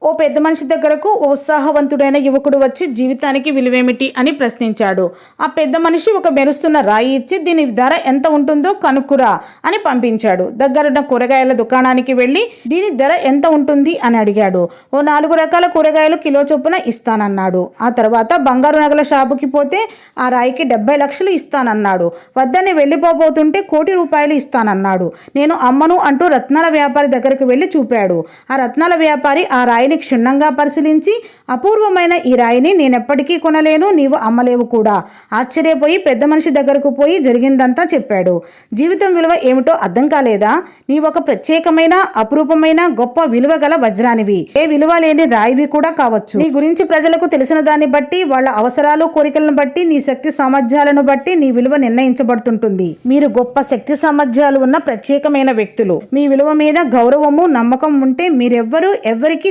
ఓ పెద్ద మనిషి దగ్గరకు ఓ ఉత్సాహవంతుడైన యువకుడు వచ్చి జీవితానికి విలువేమిటి అని ప్రశ్నించాడు. ఆ పెద్ద మనిషి ఒక మెరుస్తున్న రాయి ఇచ్చి దీని ధర ఎంత ఉంటుందో కనుక్కురా అని పంపించాడు. దగ్గరున్న కూరగాయల దుకాణానికి వెళ్ళి దీని ధర ఎంత ఉంటుంది అని అడిగాడు. ఓ 4 రకాల కూరగాయలు కిలో చొప్పున ఇస్తానన్నాడు. ఆ తర్వాత బంగారు నగల షాపుకి పోతే ఆ రాయికి 70 లక్షలు ఇస్తానన్నాడు. వద్దని వెళ్ళిపోబోతుంటే ₹1,00,00,000 ఇస్తానన్నాడు. నేను అమ్మను అంటూ రత్నాల వ్యాపారి దగ్గరకు వెళ్ళి చూపాడు. ఆ రత్నాల వ్యాపారి ఆ రాయిని క్షుణ్ణంగా పరిశీలించి, అపూర్వమైన ఈ రాయిని నేనెప్పటికీ కొనలేను, నీవు అమ్మలేవు కూడా. ఆశ్చర్యపోయి పెద్ద మనిషి దగ్గరకు పోయి జరిగిందంతా చెప్పాడు. జీవితం విలువ ఏమిటో అర్థం కాలేదా? నీవొక ప్రత్యేకమైన, అపురూపమైన, గొప్ప విలువ గల వజ్రానివి. ఏ విలువ లేని రాయివి కూడా కావచ్చు. నీ గురించి ప్రజలకు తెలిసిన దాన్ని బట్టి, వాళ్ళ అవసరాలు కోరికలను బట్టి, నీ శక్తి సామర్థ్యాలను బట్టి నీ విలువ నిర్ణయించబడుతుంటుంది. మీరు గొప్ప శక్తి సామర్థ్యాలు ఉన్న ప్రత్యేకమైన వ్యక్తులు. మీ విలువ మీద గౌరవము, నమ్మకం ఉంటే మీరెవ్వరూ ఎవ్వరికి